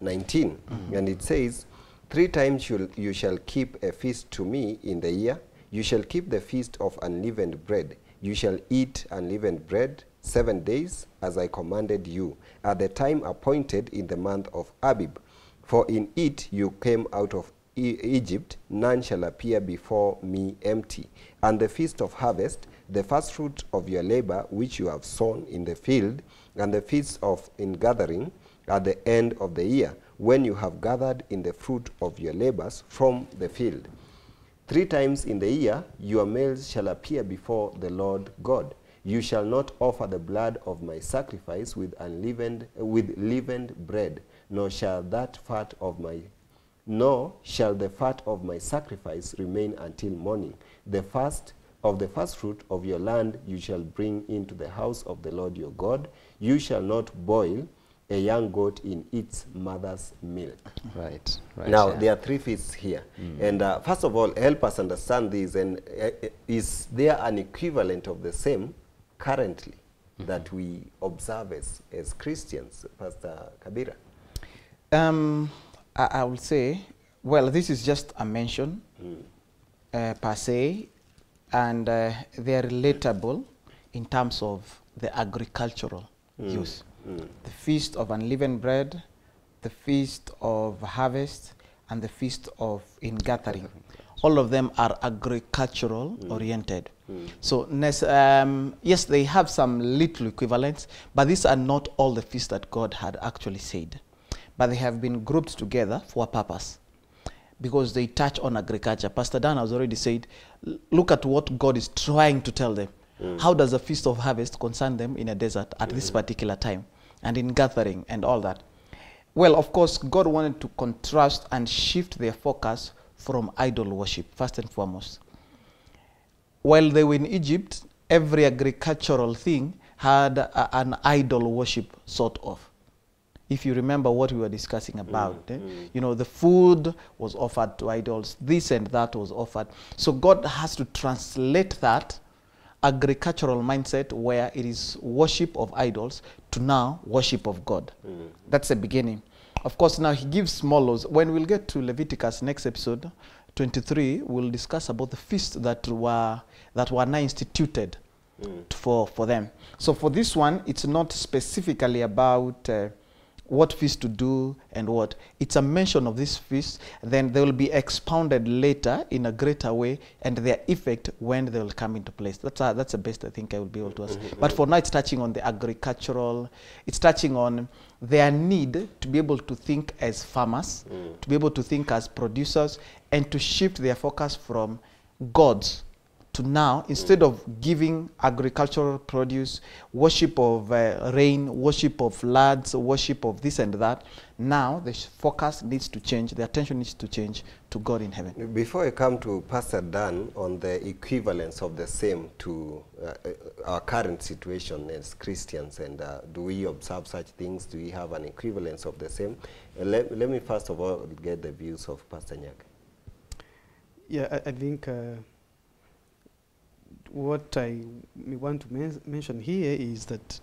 [SPEAKER 1] 19. And it says, 3 times you shall keep a feast to me in the year. You shall keep the feast of unleavened bread. You shall eat unleavened bread 7 days, as I commanded you, at the time appointed in the month of Abib. For in it you came out of Egypt, none shall appear before me empty. And the feast of harvest, the first fruit of your labor which you have sown in the field, and the feast of ingathering at the end of the year, when you have gathered in the fruit of your labors from the field. 3 times in the year your males shall appear before the Lord God. You shall not offer the blood of my sacrifice with leavened bread, nor shall the fat of my sacrifice remain until morning. The first fruit of your land you shall bring into the house of the Lord your God. You shall not boil a young goat in its mother's milk.
[SPEAKER 3] Right.
[SPEAKER 1] Now,
[SPEAKER 3] yeah.
[SPEAKER 1] there are 3 feasts here. And first of all, help us understand this. And is there an equivalent of the same currently that we observe as Christians, Pastor Kabira?
[SPEAKER 4] I will say, well, this is just a mention per se, and they are relatable in terms of the agricultural use. The feast of unleavened bread, the feast of harvest, and the feast of ingathering. All of them are agricultural oriented. So yes, they have some little equivalents, but these are not all the feasts that God had actually said. But they have been grouped together for a purpose, because they touch on agriculture. Pastor Dan has already said, look at what God is trying to tell them. How does the feast of harvest concern them in a desert at this particular time, and in gathering and all that? Well, of course, God wanted to contrast and shift their focus from idol worship, first and foremost. While they were in Egypt, every agricultural thing had an idol worship sort of. If you remember what we were discussing about, you know, the food was offered to idols, this and that was offered. So God has to translate that agricultural mindset where it is worship of idols to now worship of God. That's the beginning. Of course, now he gives small laws. When we'll get to Leviticus next episode, 23, we'll discuss about the feasts that were now instituted for them. So for this one, it's not specifically about what feast to do and what. It's a mention of this feast, then they will be expounded later in a greater way, and their effect when they will come into place. That's the best I think I will be able to ask. But for now, it's touching on the agricultural, it's touching on their need to be able to think as farmers, to be able to think as producers, and to shift their focus from gods to now, instead of giving agricultural produce, worship of rain, worship of floods, worship of this and that, now the focus needs to change, the attention needs to change to God in heaven.
[SPEAKER 1] Before I come to Pastor Dan on the equivalence of the same to our current situation as Christians, and do we observe such things? Do we have an equivalence of the same? Let me first of all get the views of Pastor Nyagah.
[SPEAKER 2] Yeah, I think what I want to mention here is that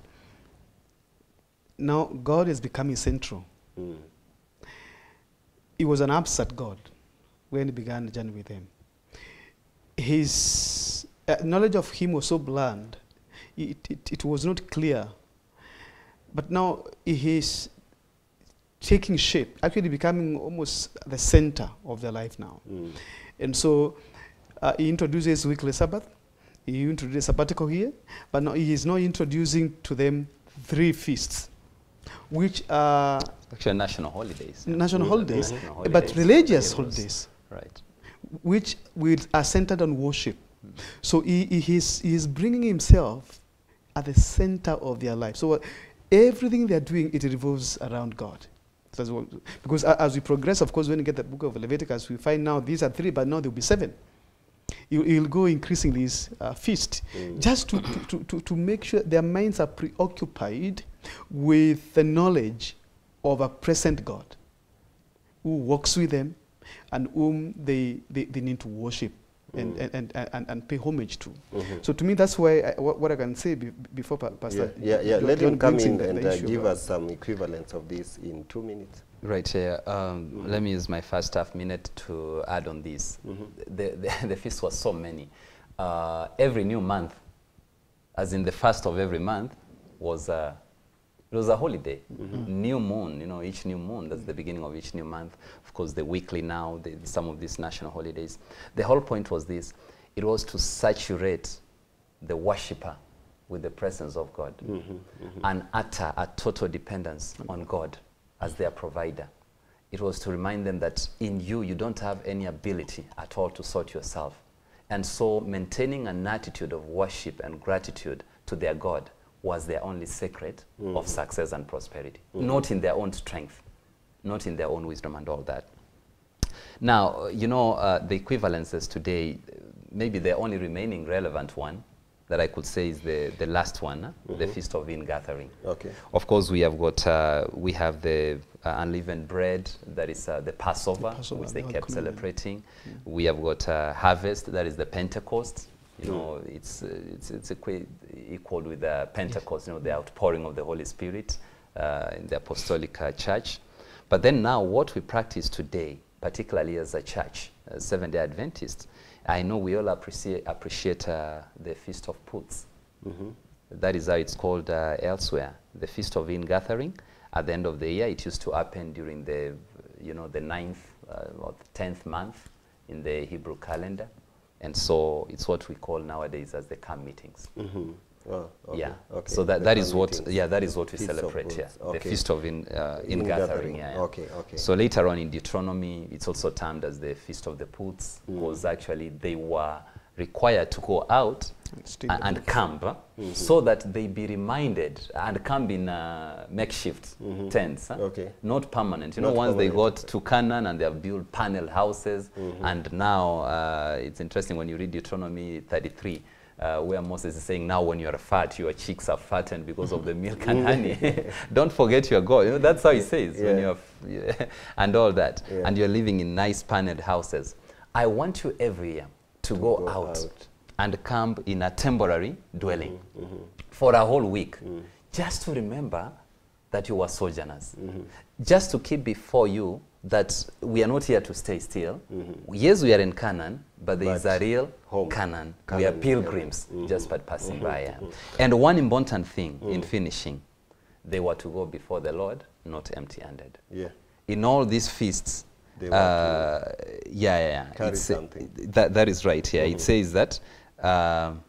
[SPEAKER 2] now God is becoming central. He was an abstract God when he began the journey with him. His knowledge of him was so bland, it was not clear. But now he is taking shape, actually becoming almost the center of their life now. And so he introduces weekly Sabbath. He introduced sabbatical here, but now he is now introducing to them 3 feasts, which are
[SPEAKER 3] actually national holidays.
[SPEAKER 2] National holidays,
[SPEAKER 3] National holidays,
[SPEAKER 2] but religious holidays,
[SPEAKER 3] right?
[SPEAKER 2] Which are centered on worship. So he is bringing himself at the center of their life. So everything they are doing, it revolves around God. That's what, because as we progress, of course, when we get the book of Leviticus, we find now these are 3, but now there will be 7. You'll go increasing this feast, just to make sure their minds are preoccupied with the knowledge of a present God who walks with them and whom they need to worship and pay homage to. So to me, that's why what I can say before Pastor
[SPEAKER 1] let him come in and give us some equivalents of this in 2 minutes.
[SPEAKER 3] Right here. Let me use my first half minute to add on this. The feast was so many. Every new month, as in the first of every month, was a holiday. New moon, you know, each new moon, that's the beginning of each new month. Of course, the weekly now, some of these national holidays. The whole point was this. It was to saturate the worshipper with the presence of God and utter a total dependence on God as their provider. It was to remind them that in you, you don't have any ability at all to sort yourself. And so maintaining an attitude of worship and gratitude to their God was their only secret of success and prosperity. Not in their own strength, not in their own wisdom and all that. Now, you know, the equivalences today, maybe the only remaining relevant one that I could say is the last one, the Feast of Ingathering.
[SPEAKER 1] Okay.
[SPEAKER 3] Of course, we have got we have the unleavened bread, that is the Passover, which they kept celebrating. We have got harvest, that is the Pentecost. You know, it's equal with the Pentecost, you know, the outpouring of the Holy Spirit in the Apostolic Church. But then now what we practice today, particularly as a church, as Seventh-day Adventists, I know we all appreciate the Feast of Puts. That is how it's called elsewhere, the Feast of Ingathering. At the end of the year, it used to happen during the, you know, the 9th or the 10th month in the Hebrew calendar. And so it's what we call nowadays as the camp meetings.
[SPEAKER 1] Oh, okay.
[SPEAKER 3] Yeah.
[SPEAKER 1] Okay.
[SPEAKER 3] So that is what that is what we
[SPEAKER 1] Feast of
[SPEAKER 3] celebrate here.
[SPEAKER 1] Booths. Okay.
[SPEAKER 3] The Feast of Ingathering. Yeah, yeah.
[SPEAKER 1] Okay. Okay.
[SPEAKER 3] So later on in Deuteronomy, it's also termed as the Feast of the Puts, because actually they were required to go out and camp so that they be reminded, and camp in makeshift tents,
[SPEAKER 1] Okay.
[SPEAKER 3] not permanent. You
[SPEAKER 1] Not
[SPEAKER 3] know, once they
[SPEAKER 1] permanent.
[SPEAKER 3] got to Canaan and they have built panel houses, and now it's interesting when you read Deuteronomy 33, where Moses is saying, now when you are fat, your cheeks are fattened because of the milk and honey. Don't forget your God. You know, that's how he says, when you are and all that.
[SPEAKER 1] Yeah.
[SPEAKER 3] And you're living in nice paneled houses. I want you every year to go out and camp in a temporary dwelling for a whole week, just to remember that you were sojourners, just to keep before you that we are not here to stay still. Yes, we are in Canaan, but there is a real
[SPEAKER 1] home.
[SPEAKER 3] Canaan. We are pilgrims, just but passing by. And one important thing in finishing, they were to go before the Lord, not empty-handed.
[SPEAKER 1] Yeah.
[SPEAKER 3] In all these feasts,
[SPEAKER 1] They were carry
[SPEAKER 3] It's,
[SPEAKER 1] something.
[SPEAKER 3] that is right here. It says that,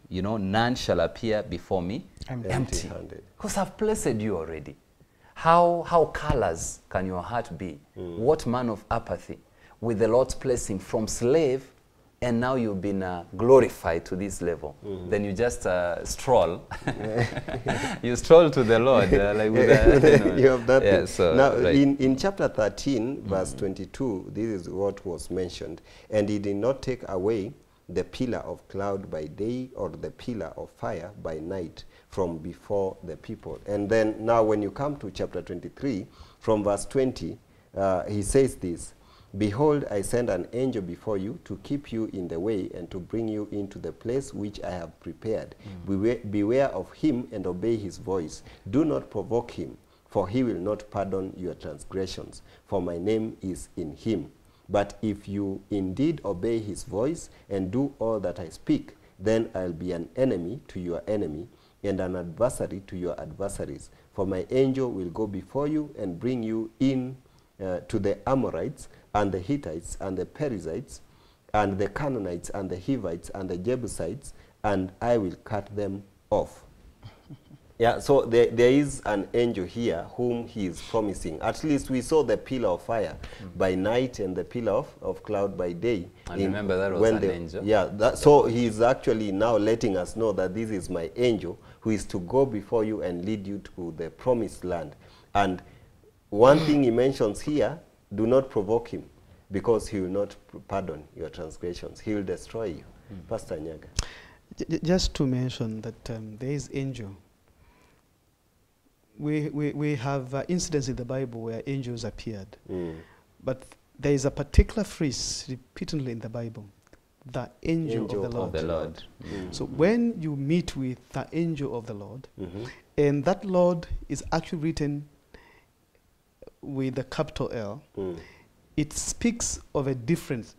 [SPEAKER 3] you know, none shall appear before me empty.
[SPEAKER 1] Empty-handed.
[SPEAKER 3] Because I've blessed you already. How callous can your heart be? What man of apathy with the Lord's blessing from slave, and now you've been glorified to this level. Then you just stroll. You stroll to the Lord. Like with
[SPEAKER 1] You have that.
[SPEAKER 3] Yeah, so,
[SPEAKER 1] now,
[SPEAKER 3] right.
[SPEAKER 1] in chapter 13, verse 22, this is what was mentioned. And he did not take away the pillar of cloud by day or the pillar of fire by night from before the people. And then now when you come to chapter 23, from verse 20, he says this, behold, I send an angel before you to keep you in the way and to bring you into the place which I have prepared. Beware of him and obey his voice. Do not provoke him, for he will not pardon your transgressions, for my name is in him. But if you indeed obey his voice and do all that I speak, then I'll be an enemy to your enemy and an adversary to your adversaries. For my angel will go before you and bring you in to the Amorites and the Hittites and the Perizzites and the Canaanites and the Hivites and the Jebusites, and I will cut them off. Yeah, so there is an angel here whom he is promising. At least we saw the pillar of fire by night and the pillar of cloud by day.
[SPEAKER 3] And remember that was an angel.
[SPEAKER 1] Yeah, so he is actually now letting us know that this is my angel who is to go before you and lead you to the promised land. And one thing he mentions here, do not provoke him, because he will not pardon your transgressions. He will destroy you. Pastor Nyagah.
[SPEAKER 2] Just to mention that there is angel. We have incidents in the Bible where angels appeared. But there is a particular phrase repeatedly in the Bible, the angel of the Lord. So when you meet with the angel of the Lord, and that Lord is actually written with a capital L, it speaks of a different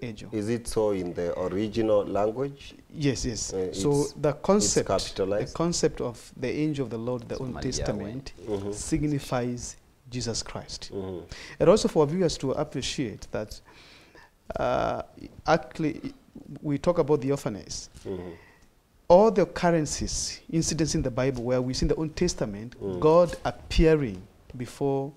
[SPEAKER 2] angel.
[SPEAKER 1] Is it so in the original language?
[SPEAKER 2] Yes, yes. So the concept of the angel of the Lord, the Old Testament, signifies Jesus Christ. And also for viewers to appreciate that, actually, we talk about the orphanages. All the occurrences, incidents in the Bible where we see in the Old Testament, God appearing before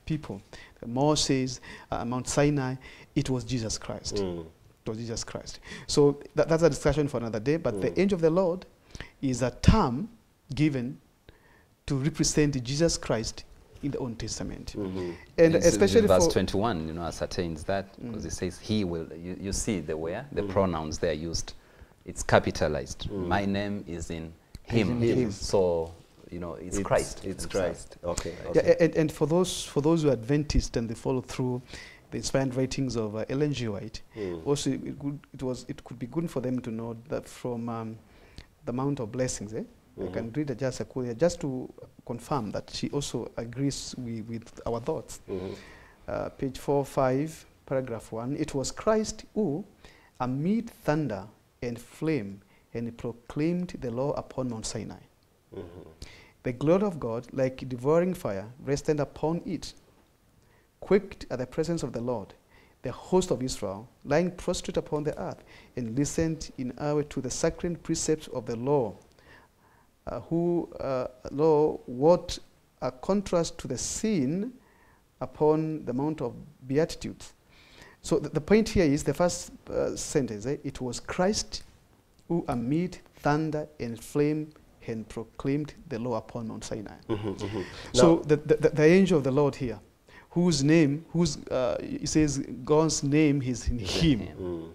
[SPEAKER 2] people. Moses, Mount Sinai, it was Jesus Christ. It was Jesus Christ. So that's a discussion for another day, but the angel of the Lord is a term given to represent Jesus Christ in the Old Testament. And especially
[SPEAKER 3] verse 21, ascertains that, because it says he will, you see the pronouns there used it's capitalized. My name is in him.
[SPEAKER 2] Him.
[SPEAKER 3] So, you know, it's Christ.
[SPEAKER 1] It's
[SPEAKER 3] himself.
[SPEAKER 1] Christ. Okay.
[SPEAKER 2] Yeah,
[SPEAKER 1] Okay.
[SPEAKER 2] and for those who are Adventist and they follow through the inspired writings of Ellen G. White, also it could be good for them to know that from the Mount of Blessings, I can read just a quote here, just to confirm that she also agrees with our thoughts. Page 4-5, paragraph 1. It was Christ who, amid thunder and flame, and proclaimed the law upon Mount Sinai. The glory of God, like a devouring fire, rested upon it. Quaked at the presence of the Lord, the host of Israel, lying prostrate upon the earth, and listened in awe to the sacred precepts of the law. What a contrast to the scene upon the Mount of Beatitudes. So the point here is the first sentence. It was Christ who, amid thunder and flame, and proclaimed the law upon Mount Sinai. So the angel of the Lord here, whose name, it says God's name is in him.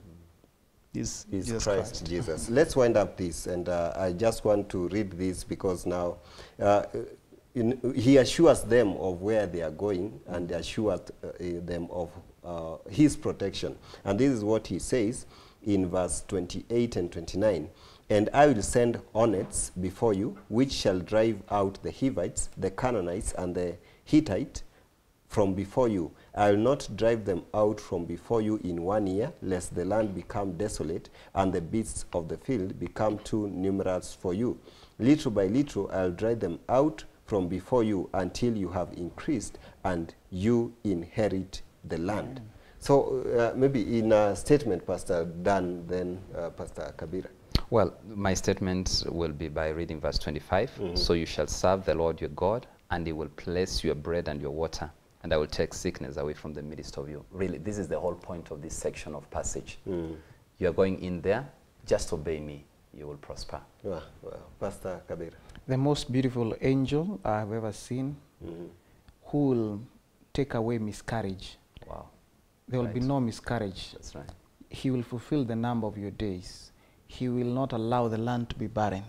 [SPEAKER 2] Is Jesus Christ.
[SPEAKER 1] Jesus. Let's wind up this, and I just want to read this because now he assures them of where they are going, and assures them of his protection. And this is what he says in verse 28 and 29. And I will send hornets before you, which shall drive out the Hivites, the Canaanites, and the Hittite from before you. I will not drive them out from before you in 1 year, lest the land become desolate, and the beasts of the field become too numerous for you. Little by little I will drive them out from before you until you have increased, and you inherit the land. So maybe in a statement, Pastor Dan, then Pastor Kabira.
[SPEAKER 3] Well, my statement will be by reading verse 25. So you shall serve the Lord your God, and he will place your bread and your water, and I will take sickness away from the midst of you. Really, this is the whole point of this section of passage. You are going in there, just obey me, you will prosper.
[SPEAKER 1] Well, Pastor Kabira.
[SPEAKER 4] The most beautiful angel I have ever seen, who will take away miscarriage.
[SPEAKER 3] Wow.
[SPEAKER 4] There will be no miscarriage.
[SPEAKER 3] That's right.
[SPEAKER 4] He will fulfill the number of your days. He will not allow the land to be barren.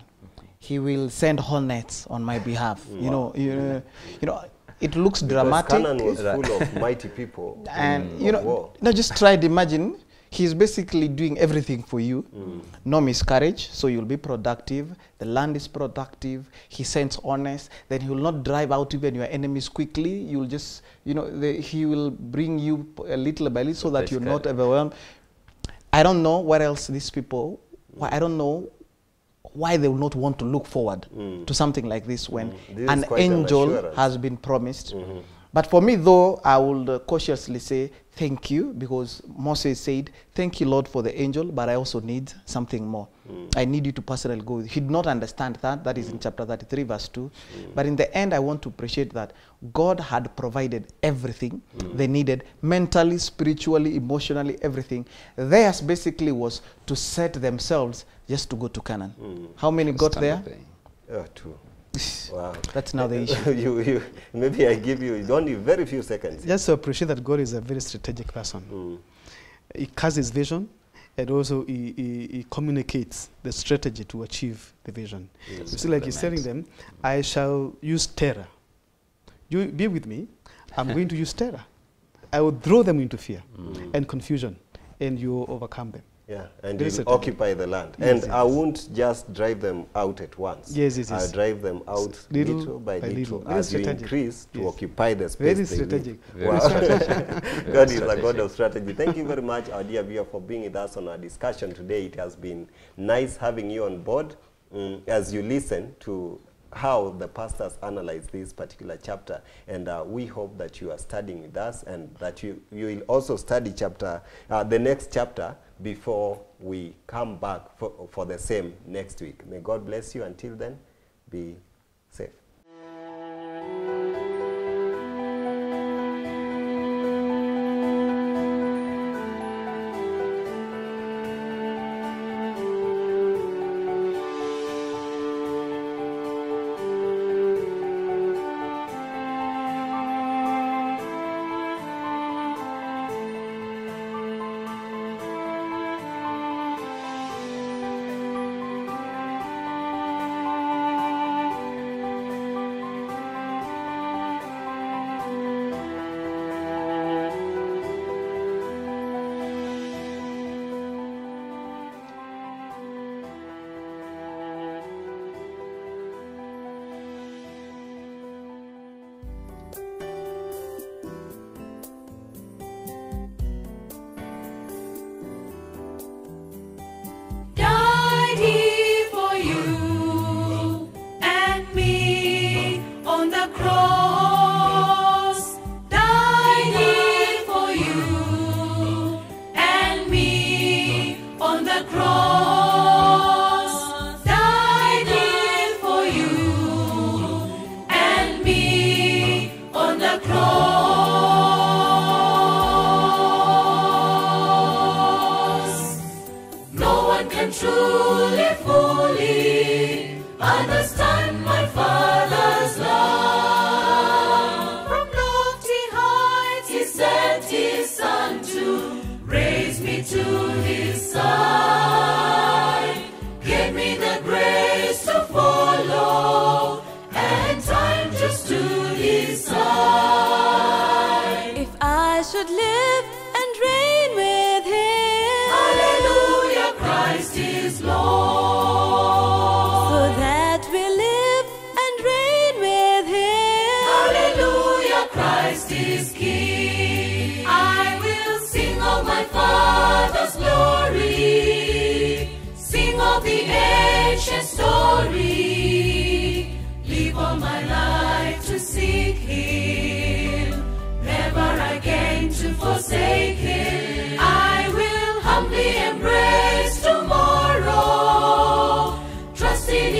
[SPEAKER 4] He will send hornets on my behalf.
[SPEAKER 1] Wow.
[SPEAKER 4] You know, it looks
[SPEAKER 1] Because
[SPEAKER 4] dramatic.
[SPEAKER 1] Canaan was full of mighty people.
[SPEAKER 4] And
[SPEAKER 1] war.
[SPEAKER 4] just try to imagine. He's basically doing everything for you. No miscarriage, so you'll be productive. The land is productive. He sends honest. Then he will not drive out even your enemies quickly. You'll just, he will bring you a little by little so that you're not overwhelmed. I don't know what else these people, I don't know why they will not want to look forward to something like this when an angel has been promised. But for me, though, I would cautiously say thank you, because Moses said, thank you, Lord, for the angel, but I also need something more. I need you to personally go. He did not understand that. That is in chapter 33, verse 2. But in the end, I want to appreciate that God had provided everything they needed, mentally, spiritually, emotionally, everything. Theirs basically was to set themselves just to go to Canaan. How many got there?
[SPEAKER 1] 2. Wow.
[SPEAKER 4] That's now the issue.
[SPEAKER 1] Maybe I give you only very few seconds.
[SPEAKER 2] Just to appreciate that God is a very strategic person. He casts his vision, and also he communicates the strategy to achieve the vision. You see, like he's telling them, I shall use terror. You be with me. I'm going to use terror. I will throw them into fear and confusion, and you will overcome them.
[SPEAKER 1] Yeah, and you occupy the land.
[SPEAKER 2] Yes,
[SPEAKER 1] and I won't just drive them out at once.
[SPEAKER 2] Yes.
[SPEAKER 1] I'll drive them out little by little as you increase to occupy the space.
[SPEAKER 2] Very strategic.
[SPEAKER 1] Wow. God is a God of strategy. Thank you very much, our dear viewer, for being with us on our discussion today. It has been nice having you on board as you listen to how the pastors analyze this particular chapter, and we hope that you are studying with us, and that you will also study the next chapter before we come back for the same next week. May God bless you. Until then, be safe.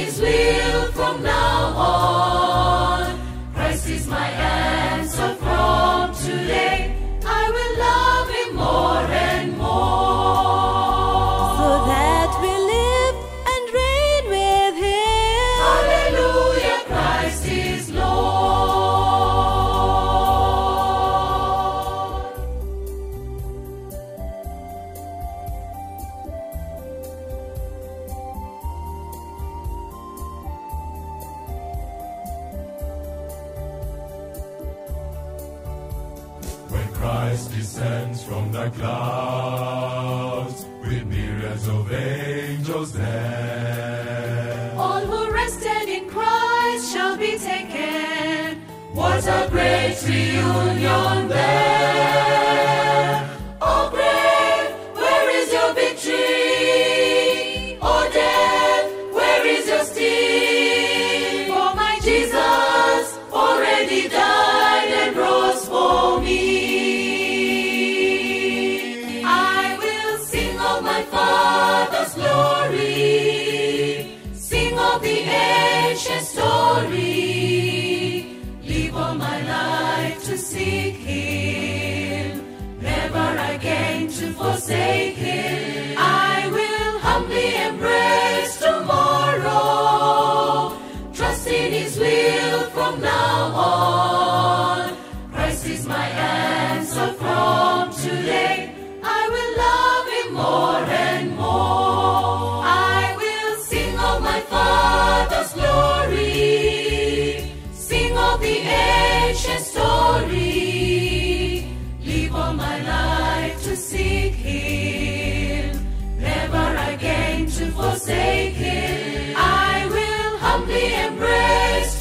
[SPEAKER 5] His will from now on. Christ is my answer from today. I will love Him more and more.
[SPEAKER 6] So that we live and reign with Him.
[SPEAKER 5] Hallelujah, Christ is Lord.
[SPEAKER 7] When Christ descends from the clouds, with myriads of angels there,
[SPEAKER 5] All who rested in Christ shall be taken. What a great reunion there! Oh grave, where is your victory? Oh death, where is your sting? For my Jesus already died and rose for me. I will sing of my Father's glory, sing of the ancient story, live all my life to seek Him, never again to forsake Him. I will humbly embrace tomorrow, trust in His will from now on. Christ is my answer from today. I will love Him more and more. I will sing of my Father's glory, sing of the ancient story, live all my life to seek Him, never again to forsake Him. I will humbly embrace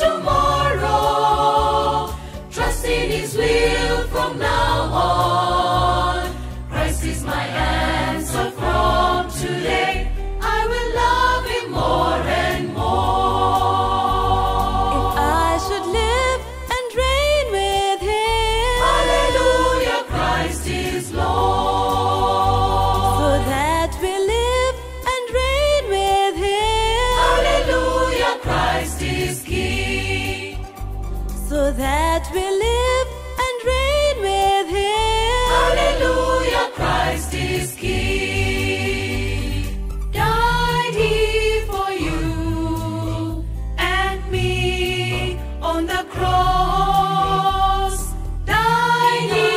[SPEAKER 5] tomorrow, trust in His will from now on. Christ is my answer from today. I will love Him more and more.
[SPEAKER 6] If I should live and reign with Him.
[SPEAKER 5] Hallelujah, Christ is Lord.
[SPEAKER 6] So that we live and reign with Him.
[SPEAKER 5] Hallelujah, Christ is King.
[SPEAKER 6] So that we live and reign with Him.
[SPEAKER 5] Hallelujah, Christ is King. Died He for you and me on the cross. Died He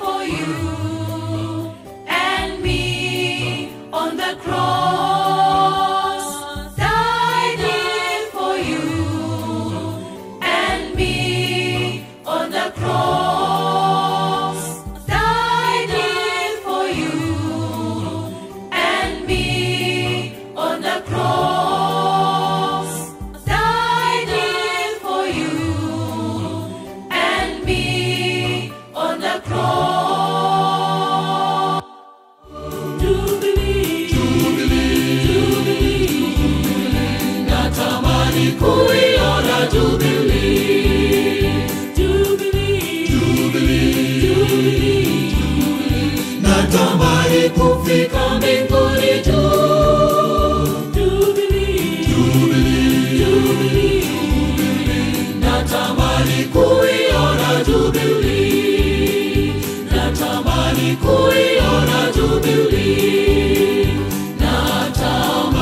[SPEAKER 5] for you and me on the cross. Died He for you and me on the cross. Died He for you and me on the cross. Died He for you and me on the cross. Jubilee, natamani kuiona Jubilee. Jubilee, natamani kufika mbinguni juu. Jubilee, natamani kuiona Jubilee. Natamani kuiona Jubilee. Natamani